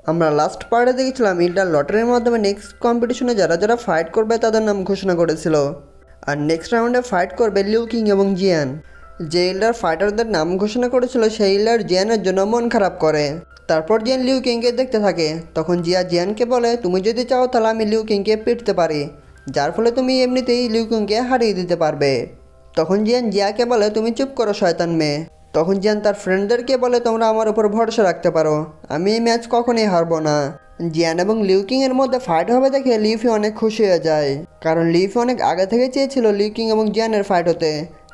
আমরা লাস্ট পার্টে দেখেছিলাম ইল্ডার লটারির মাধ্যমে নেক্সট কম্পিটিশনে যারা যারা ফাইট করবে তাদের নাম ঘোষণা করেছিল। আর নেক্সট রাউন্ডে ফাইট করবে লিউ কিং এবং জিয়ান। যে ইল্ডার ফাইটারদের নাম ঘোষণা করেছিল সেই ইল্ডার জিয়ানের জন্য মন খারাপ করে। তারপর জিয়ান লিউ কিংকে দেখতে থাকে। তখন জিয়ানকে বলে, তুমি যদি চাও তাহলে আমি লিউ কিংকে পিটতে পারি, যার ফলে তুমি এমনিতেই লিউ কিংকে হারিয়ে দিতে পারবে। তখন জিয়াকে বলে, তুমি চুপ করো শয়তান মেয়ে। তখন জিয়ান তার ফ্রেন্ডদেরকে বলে, তোমরা আমার উপর ভরসা রাখতে পারো, আমি এই ম্যাচ কখনোই হারবো না। জিয়ান এবং লিউ কিং এর মধ্যে ফাইট হবে দেখে লিউফি অনেক খুশি হয়ে যায়, কারণ লিউফি অনেক আগে থেকে চেয়েছিল লিউ কিং এবং জিয়ানের ফাইট হতে,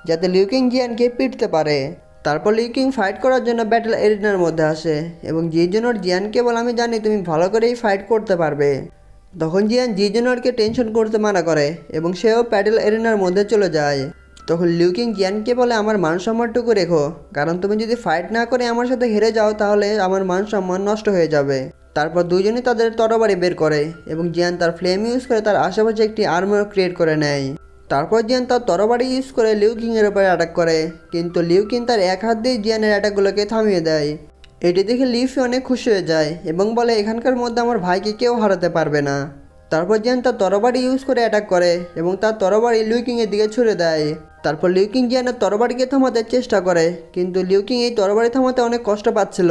যাতে লিউ কিং জিয়ানকে পিটতে পারে। তারপর লিউ কিং ফাইট করার জন্য ব্যাটেল এরিনার মধ্যে আসে এবং জিজুনোর জিয়ানকে বলে, আমি জানি তুমি ভালো করেই ফাইট করতে পারবে। তখন জিয়ান জিজুনোরকে টেনশন করতে মানা করে এবং সেও ব্যাটেল এরিনার মধ্যে চলে যায়। তখন লিউ কিং জিয়ানকে বলে, আমার মান সম্মানটুকু রেখো, কারণ তুমি যদি ফাইট না করে আমার সাথে হেরে যাও তাহলে আমার মান সম্মান নষ্ট হয়ে যাবে। তারপর দুজনই তাদের তরবারি বের করে এবং জিয়ান তার ফ্লেম ইউজ করে তার আশেপাশে একটি আর্মার ক্রিয়েট করে নেয়। তারপর জিয়ান তার তরবারি ইউজ করে লিউ কিংয়ের উপরে অ্যাটাক করে, কিন্তু লিউ কিং তার এক হাত দিয়ে জিয়ানের অ্যাটাকগুলোকে থামিয়ে দেয়। এটি দেখে লিউফি অনেক খুশি হয়ে যায় এবং বলে, এখানকার মধ্যে আমার ভাইকে কেউ হারাতে পারবে না। তারপর জিয়ান তার তরবারি ইউজ করে অ্যাটাক করে এবং তার তরবারি লিউ কিংয়ের দিকে ছুড়ে দেয়। তারপর লিউ কিং জিয়ানের তরবারিকে থামাতে চেষ্টা করে, কিন্তু লিউ কিং এই তরবারি থামাতে অনেক কষ্ট পাচ্ছিল।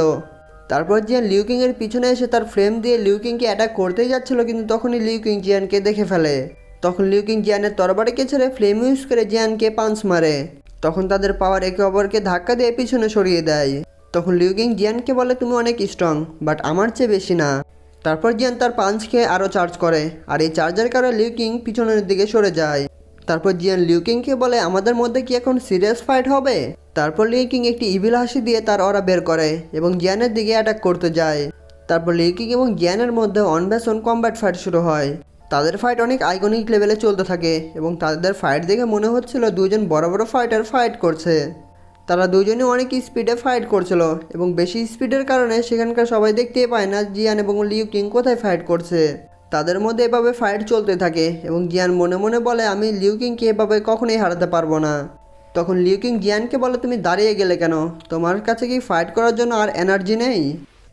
তারপর জিয়ান লিউ কিংয়ের পিছনে এসে তার ফ্লেম দিয়ে লিউ কিংকে অ্যাটাক করতেই যাচ্ছিল, কিন্তু তখনই লিউ কিং জিয়ানকে দেখে ফেলে। তখন লিউ কিং জিয়ানের তরবারিকে ছেড়ে ফ্লেম ইউজ করে জিয়ানকে পাঞ্চ মারে। তখন তাদের পাওয়ার একে অপরকে ধাক্কা দিয়ে পিছনে সরিয়ে দেয়। তখন লিউ কিং জিয়ানকে বলে, তুমি অনেক স্ট্রং, বাট আমার চেয়ে বেশি না। তারপর জিয়ান তার পাঞ্চ খেয়ে আরও চার্জ করে, আর এই চার্জের কারণে লিউ কিং পিছনের দিকে সরে যায়। তারপর জিয়ান লিউ কিংকে বলে, আমাদের মধ্যে কি এখন সিরিয়াস ফাইট হবে? তারপর লিউ কিং একটি ইভিল হাসি দিয়ে তার অরা বের করে এবং জিয়ানের দিকে অ্যাটাক করতে যায়। তারপর লিউ কিং এবং জিয়ানের মধ্যে on base on combat fight শুরু হয়। তাদের ফাইট অনেক আইকনিক লেভেলে চলতে থাকে এবং তাদের ফাইট দেখে মনে হচ্ছিল দুজন বড় বড় ফাইটার ফাইট করছে। তারা দুজনে অনেক স্পিডে ফাইট করছিল এবং বেশি স্পিডের কারণে সেখানকার সবাই দেখতেই পায় না জিয়ান এবং লিউ কিং কোথায় ফাইট করছে। তাদের মধ্যে এভাবে ফাইট চলতে থাকে এবং জিয়ান মনে মনে বলে, আমি লিউ কিংকে এভাবে কখনোই হারাতে পারবো না। তখন লিউ কিং জিয়ানকে বলে, তুমি দাঁড়িয়ে গেলে কেন? তোমার কাছে কি ফাইট করার জন্য আর এনার্জি নেই?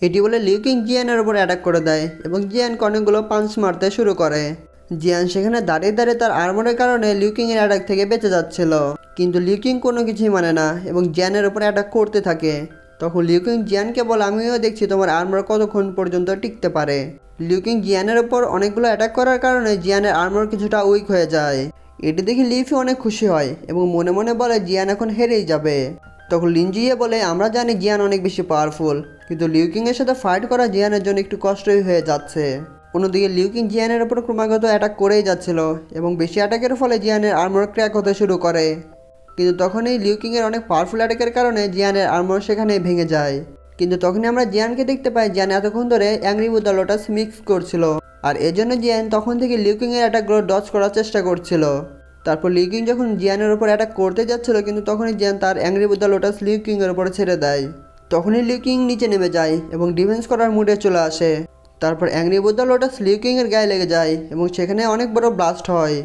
এটি বলে লিউ কিং জিয়ানের উপর অ্যাটাক করে দেয় এবং জিয়ানকে অনেকগুলো পাঞ্চ মারতে শুরু করে। জিয়ান সেখানে দাঁড়িয়ে দাঁড়িয়ে তার আর্মারের কারণে লিউ কিংয়ের অ্যাটাক থেকে বেঁচে যাচ্ছিল, কিন্তু লিউ কিং কোনো কিছুই মানে না এবং জিয়ানের উপর অ্যাটাক করতে থাকে। তখন লিউ কিং জিয়ানকে বলে, আমিও দেখছি তোমার আর্মার কতক্ষণ পর্যন্ত টিকতে পারে। লিউ কিং জিয়ানের উপর অনেকগুলো অ্যাটাক করার কারণে জিয়ানের আর্মার কিছুটা উইক হয়ে যায়। এটি দেখে লিউফি অনেক খুশি হয় এবং মনে মনে বলে, জিয়ান এখন হেরেই যাবে। তখন লিনজিয়ে বলে, আমরা জানি জিয়ান অনেক বেশি পাওয়ারফুল, কিন্তু লিউ কিংয়ের সাথে ফাইট করা জিয়ানের জন্য একটু কষ্টই হয়ে যাচ্ছে। অন্যদিকে লিউ কিং জিয়ানের উপর ক্রমাগত অ্যাটাক করেই যাচ্ছিল এবং বেশি অ্যাটাকের ফলে জিয়ানের আর্মার ক্র্যাক হতে শুরু করে। কিন্তু তখনই লিউ কিংয়ের অনেক পাওয়ারফুল অ্যাটাকের কারণে জিয়ানের আর্মার সেখানেই ভেঙে যায়। কিন্তু তখনই আমরা জিয়ানকে দেখতে পাই, জিয়ান এতক্ষণ ধরে angry with the lotus mix করছিল, আর এজন্য জিয়ান তখন থেকে লিউ কিংয়ের অ্যাটাকগুলো ডজ করার চেষ্টা করছিল। তারপর লিউ কিং যখন জিয়ানের উপর অ্যাটাক করতে যাচ্ছিল, কিন্তু তখনই জিয়ান তার angry with the lotus Liu কিংয়ের উপরে ছেড়ে দেয়। তখনই লিউ কিং নিচে নেমে যায় এবং ডিফেন্স করার মুডে চলে আসে। তারপর angry with the lotus Liu কিংয়ের গায়ে লেগে যায় এবং সেখানে অনেক বড় ব্লাস্ট হয়।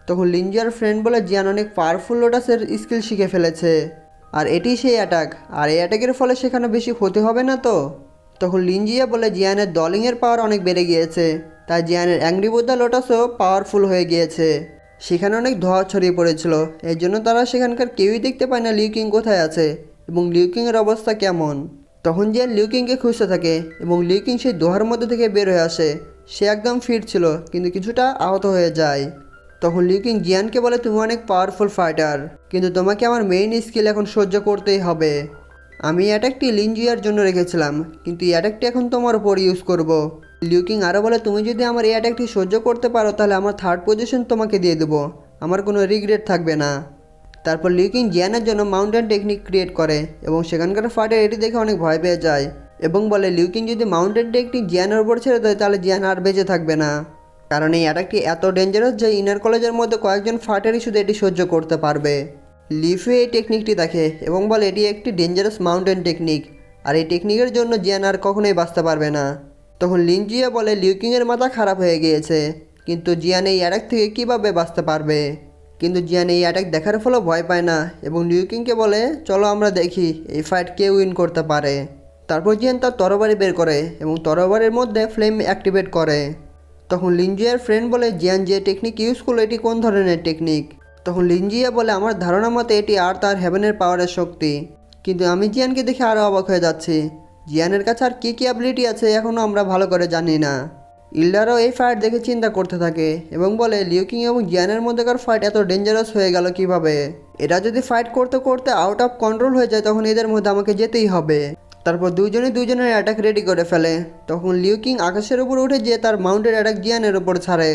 তখন লিনজিয়ার ফ্রেন্ড বলে, জিয়ান অনেক পাওয়ারফুল লোটাসের স্কিল শিখে ফেলেছে, আর এটি সেই অ্যাটাক, আর এই অ্যাটাকের ফলে সেখানে বেশি ক্ষতি হবে না তো? তখন লিনজিয়া বলে, জিয়ানের দলিংয়ের পাওয়ার অনেক বেড়ে গিয়েছে, তাই জিয়ানের অ্যাংরি উইথ দ্য লোটাসও পাওয়ারফুল হয়ে গিয়েছে। সেখানে অনেক ধোঁয়া ছড়িয়ে পড়েছিল, এর জন্য তারা সেখানকার কেউই দেখতে পায় না লিউ কিং কোথায় আছে এবং লিউ কিংয়ের অবস্থা কেমন। তখন জিয়ান লিউ কিংকে খুঁজতে থাকে এবং লিউ কিং সেই দোহার মধ্যে থেকে বের হয়ে আসে। সে একদম ফিট ছিল, কিন্তু কিছুটা আহত হয়ে যায়। তখন লিউ কিং জিয়ানকে বলে, তুমি অনেক পাওয়ারফুল ফাইটার, কিন্তু তোমাকে আমার মেইন স্কিল এখন সহ্য করতেই হবে। আমি এই অ্যাটাকটি লিনজিয়ার জন্য রেখেছিলাম, কিন্তু এই অ্যাটাকটি এখন তোমার উপর ইউজ করব। লিউ কিং আরও বলে, তুমি যদি আমার এই অ্যাটাকটি সহ্য করতে পারো তাহলে আমার থার্ড পজিশন তোমাকে দিয়ে দেবো, আমার কোনো রিগ্রেট থাকবে না। তারপর লিউ কিং জিয়ানের জন্য মাউন্টেন টেকনিক ক্রিয়েট করে এবং সেখানকার ফাইটার এটি দেখে অনেক ভয় পেয়ে যায় এবং বলে, লিউ কিং যদি মাউন্টেন টেকনিক জিয়ানের উপর ছেড়ে দেয় তাহলে জিয়ান আর বেঁচে থাকবে না, কারণ এই অ্যাটাকটি এত ডেঞ্জারাস যে ইনার কলেজের মধ্যে কয়েকজন ফাইটারই শুধু এটি সহ্য করতে পারবে। লিফি এই টেকনিকটি দেখে এবং বলে, এটি একটি ডেঞ্জারাস মাউন্টেন টেকনিক, আর এই টেকনিকের জন্য জিয়ান আর কখনোই বাঁচতে পারবে না। তখন লিনজিয়া বলে, লিউ কিংয়ের মাথা খারাপ হয়ে গিয়েছে, কিন্তু জিয়ান এই অ্যাটাক থেকে কীভাবে বাঁচতে পারবে? কিন্তু জিয়ান এই অ্যাটাক দেখার ফলেও ভয় পায় না এবং লিউ কিংকে বলে, চলো আমরা দেখি এই ফাইট কে উইন করতে পারে। তারপর জিয়ান তার তরবারি বের করে এবং তরবারির মধ্যে ফ্লেম অ্যাক্টিভেট করে। তখন লিনজিয়ার ফ্রেন্ড বলে, জিয়ান যে টেকনিক ইউজ করলো এটি কোন ধরনের টেকনিক? তখন লিনজিয়া বলে, আমার ধারণা মতে এটি আর্থ আর হেভেনের পাওয়ারের শক্তি। কিন্তু আমি জিয়ানকে দেখে আরও অবাক হয়ে যাচ্ছি। জিয়ানের কাছে আর কী কী অ্যাবিলিটি আছে এখনও আমরা ভালো করে জানি না। ইল্ডারও এই ফাইট দেখে চিন্তা করতে থাকে এবং বলে, লিউকিং এবং জিয়ানের মধ্যেকার ফাইট এত ডেঞ্জারাস হয়ে গেল কিভাবে? এরা যদি ফাইট করতে করতে আউট অফ কন্ট্রোল হয়ে যায় তখন এদের মধ্যে আমাকে যেতেই হবে। তারপর দুজনের অ্যাটাক রেডি করে ফেলে। তখন লিউকিং আকাশের উপর উঠে যেয়ে তার মাউন্টেড অ্যাটাক জিয়ানের উপর ছাড়ে।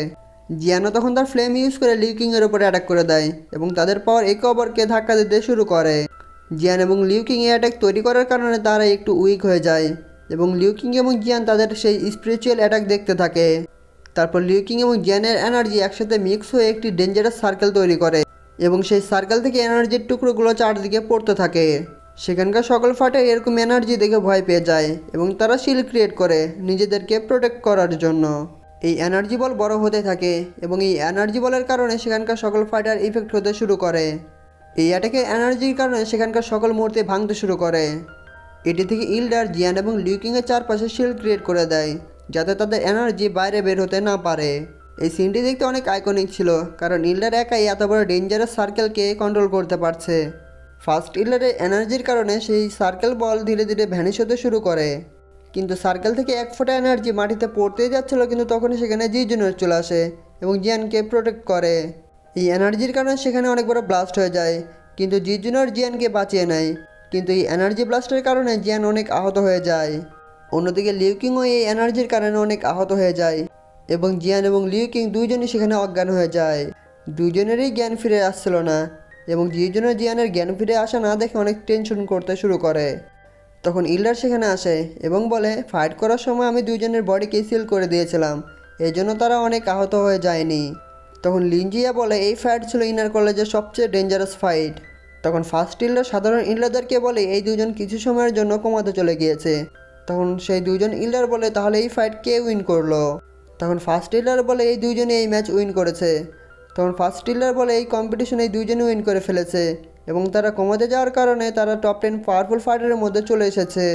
জিয়ানও তখন তার ফ্লেম ইউজ করে লিউকিংয়ের উপরে অ্যাটাক করে দেয় এবং তাদের পাওয়ার একে অপরকে ধাক্কা দিতে শুরু করে। জিয়ান এবং লিউকিং এই অ্যাটাক তৈরি করার কারণে তারা একটু উইক হয়ে যায় এবং লিউকিং এবং জিয়ান তাদের সেই স্পিরিচুয়াল অ্যাটাক দেখতে থাকে। তারপর লিউকিং এবং জিয়ানের এনার্জি একসাথে মিক্স হয়ে একটি ডেঞ্জারাস সার্কেল তৈরি করে এবং সেই সার্কেল থেকে এনার্জির টুকরোগুলো চারদিকে পড়তে থাকে। সেখানকার সকল ফাইটার এরকম এনার্জি দেখে ভয় পেয়ে যায় এবং তারা শিল্ড ক্রিয়েট করে নিজেদেরকে প্রোটেক্ট করার জন্য। এই এনার্জি বল বড় হতে থাকে এবং এই এনার্জি বলের কারণে সেখানকার সকল ফাইটার ইফেক্ট হতে শুরু করে। এই অ্যাটাকের এনার্জির কারণে সেখানকার সকল মূর্তি ভাঙতে শুরু করে। এটি থেকে ইল্ডার, জিয়ান এবং লিউকিংয়ের চারপাশে শিল্ড ক্রিয়েট করে দেয় যাতে তাদের এনার্জি বাইরে বের হতে না পারে। এই সিনটি দেখতে অনেক আইকনিক ছিল কারণ ইল্ডার একাই এত বড় ডেঞ্জারাস সার্কেলকে কন্ট্রোল করতে পারছে। ফার্স্ট ইল্ডারের এনার্জির কারণে সেই সার্কেল বল ধীরে ধীরে ভ্যানিশ হতে শুরু করে, কিন্তু সার্কেল থেকে এক ফোঁটা এনার্জি মাটিতে পড়তেই যাচ্ছিল, কিন্তু তখনই সেখানে জি জুনিয়র চলে আসে এবং জিয়ানকে প্রোটেক্ট করে। এই এনার্জির কারণে সেখানে অনেক বড় ব্লাস্ট হয়ে যায়, কিন্তু জি জুনিয়র জিয়ানকে বাঁচিয়ে নেয়। কিন্তু এই এনার্জি ব্লাস্টের কারণে জিয়ান অনেক আহত হয়ে যায়। অন্যদিকে লিউকিংও এই এনার্জির কারণে অনেক আহত হয়ে যায় এবং জিয়ান এবং লিউকিং দুইজনই সেখানে অজ্ঞান হয়ে যায়। দুজনেরই জ্ঞান ফিরে আসছিল না এবং জি জুনিয়র জিয়ানের জ্ঞান ফিরে আসা না দেখে অনেক টেনশন করতে শুরু করে। তখন ইল্ডার সেখানে আসে এবং বলে, ফাইট করার সময় আমি দুইজনের বডিকে সিল করে দিয়েছিলাম, এই জন্য তারা অনেক আহত হয়ে যায়নি। তখন লিনজিয়া বলে, এই ফাইট ছিল ইনার কলেজের সবচেয়ে ডেঞ্জারাস ফাইট। তখন ফার্স্ট ইল্ডার সাধারণ ইল্ডারদেরকে বলে, এই দুজন কিছু সময়ের জন্য কমাতে চলে গিয়েছে। তখন সেই দুজন ইল্ডার বলে, তাহলে এই ফাইট কে উইন করলো? তখন ফার্স্ট ইল্ডার বলে, এই দুইজনে এই ম্যাচ উইন করেছে। তখন ফার্স্ট ইল্ডার বলে, এই কম্পিটিশনে এই দুইজনে উইন করে ফেলেছে এবং তারা কমাতে যাওয়ার কারণে তারা টপ 10 পাওয়ারফুল ফাইটারের মধ্যে চলে এসেছে।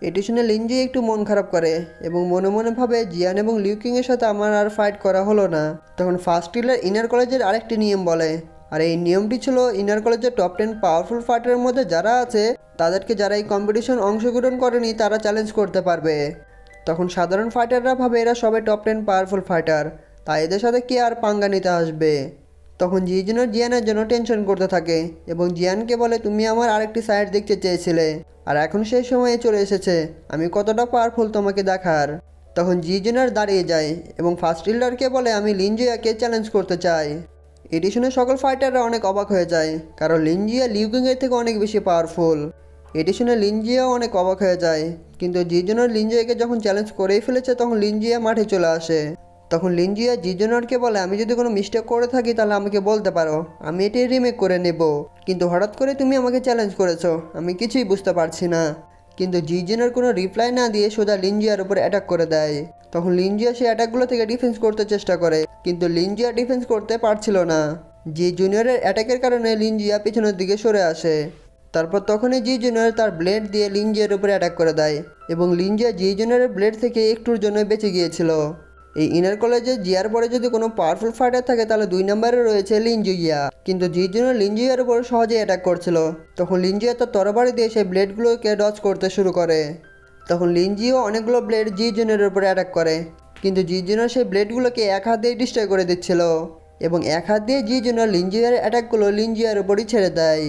এটি শুনে লিনজি একটু মন খারাপ করে এবং মনে মনে ভাবে, জিয়ান এবং লিউকিংয়ের সাথে আমার আর ফাইট করা হলো না। তখন ফার্স্ট ইল্ডার ইনার কলেজের আরেকটি নিয়ম বলে, আর এই নিয়মটি ছিল ইনার কলেজের টপ 10 পাওয়ারফুল ফাইটারের মধ্যে যারা আছে তাদেরকে যারা এই কম্পিটিশন অংশগ্রহণ করেনি তারা চ্যালেঞ্জ করতে পারবে। তখন সাধারণ ফাইটাররা ভাবে এরা সবাই টপ 10 পাওয়ারফুল ফাইটার, তাই এদের সাথে কে আর পাঙ্গা নিতে আসবে। তখন জি জুনিয়র জিয়ানের জন্য টেনশন করতে থাকে এবং জিয়ানকে বলে, তুমি আমার আরেকটি সাইড দেখতে চেয়েছিলে আর এখন সেই সময়ে চলে এসেছে আমি কতটা পাওয়ারফুল তোমাকে দেখার। তখন জি জুনিয়র দাঁড়িয়ে যায় এবং ফার্স্ট ইল্ডারকে বলে, আমি লিনজিয়াকে চ্যালেঞ্জ করতে চাই। এটি শুনে সকল ফাইটাররা অনেক অবাক হয়ে যায় কারণ লিনজিয়া লিউকিংয়ের থেকে অনেক বেশি পাওয়ারফুল। এটি শুনে লিনজিয়াও অনেক অবাক হয়ে যায়, কিন্তু জি জুনিয়র লিনজিয়াকে যখন চ্যালেঞ্জ করেই ফেলেছে তখন লিনজিয়া মাঠে চলে আসে। তখন লিনজিয়া জি জুনিয়রকে বলে, আমি যদি কোনো মিস্টেক করে থাকি তাহলে আমাকে বলতে পারো, আমি এটি রিমেক করে নেব, কিন্তু হঠাৎ করে তুমি আমাকে চ্যালেঞ্জ করেছো, আমি কিছুই বুঝতে পারছি না। কিন্তু জি জুনিয়র কোনো রিপ্লাই না দিয়ে সোজা লিনজিয়ার উপর অ্যাটাক করে দেয়। তখন লিনজিয়া সেই অ্যাটাকগুলো থেকে ডিফেন্স করতে চেষ্টা করে, কিন্তু লিনজিয়া ডিফেন্স করতে পারছিল না। জি জুনিয়রের অ্যাটাকের কারণে লিনজিয়া পিছনের দিকে সরে আসে। তারপর তখনই জি জুনিয়র তার ব্লেড দিয়ে লিনজিয়ার উপরে অ্যাটাক করে দেয় এবং লিনজিয়া জি জুনিয়রের ব্লেড থেকে একটুর জন্য বেঁচে গিয়েছিল। এই ইনার কলেজে জিয়ার পরে যদি কোনো পাওয়ারফুল ফাইটার থাকে তাহলে 2 নম্বরে রয়েছে লিনজিয়া, কিন্তু জি জুনিয়র লিনজিয়ার উপর সহজেই অ্যাটাক করছিল। তখন লিনজিয়া তার তরবারি দিয়ে সেই ব্লেডগুলোকে ডজ করতে শুরু করে। তখন লিনজিও অনেকগুলো ব্লেড জি জুনিয়রের উপরে অ্যাটাক করে, কিন্তু জি জুনিয়র সেই ব্লেডগুলোকে এক হাত দিয়ে ডিস্ট্রয় করে দিচ্ছিল এবং এক হাত দিয়ে জি জুনিয়র লিনজিয়ার অ্যাটাকগুলো লিনজিয়ার উপরই ছেড়ে দেয়।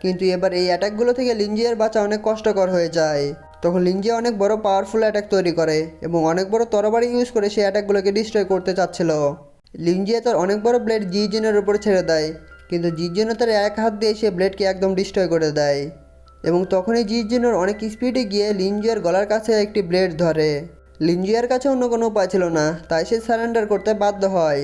কিন্তু এবার এই অ্যাটাকগুলো থেকে লিনজিয়ার বাঁচা অনেক কষ্টকর হয়ে যায়। তখন লিনজিয়া অনেক বড় পাওয়ারফুল অ্যাটাক তৈরি করে এবং অনেক বড় তরবারি ইউজ করে সেই অ্যাটাকগুলোকে ডিস্ট্রয় করতে চাচ্ছিল। লিনজিয়া তার অনেক বড় ব্লেড জি জুনিয়রের উপরে ছেড়ে দেয়, কিন্তু জি জুনিয়র তার এক হাত দিয়ে সে ব্লেডকে একদম ডিস্ট্রয় করে দেয় এবং তখনই জি জুনিয়র অনেক স্পিডে গিয়ে লিনজিয়ার গলার কাছে একটি ব্লেড ধরে। লিনজিয়ার কাছে অন্য কোনো উপায় ছিল না, তাই সে সারেন্ডার করতে বাধ্য হয়।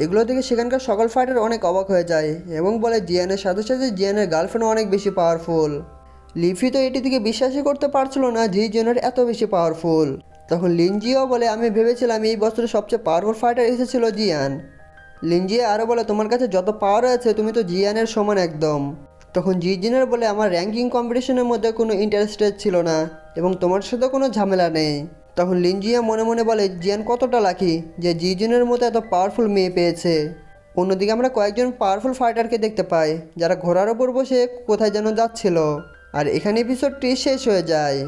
এগুলো থেকে সেখানকার সকল ফাইটার অনেক অবাক হয়ে যায় এবং বলে, জিয়ানের সাথে সাথে জিয়ানের গার্লফ্রেন্ড অনেক বেশি পাওয়ারফুল। লিফি তো এটি থেকে বিশ্বাসই করতে পারছিল না জি জুনিয়র এত বেশি পাওয়ারফুল। তখন লিনজিয়াও বলে, আমি ভেবেছিলাম এই বছরের সবচেয়ে পাওয়ারফুল ফাইটার এসেছিল জিয়ান। লিনজিয়া আরও বলে, তোমার কাছে যত পাওয়ার আছে তুমি তো জিয়ানের সমান একদম। তখন জিজিনের বলে আমার র্যাঙ্কিং কম্পিটিশনের মধ্যে কোনো ইন্টারেস্টেড ছিল না এবং তোমার সাথে কোনো ঝামেলা নেই। তখন লিনজিয়া মনে মনে বলে জিয়ান কতটা লাকি যে জিজিনের মতো এত পাওয়ারফুল মেয়ে পেয়েছে। অন্যদিকে আমরা কয়েকজন পাওয়ারফুল ফাইটারকে দেখতে পাই যারা ঘোড়ার ওপর বসে কোথায় যেন যাচ্ছিল। আর এখানে এপিসোডটি শেষ হয়ে যায়।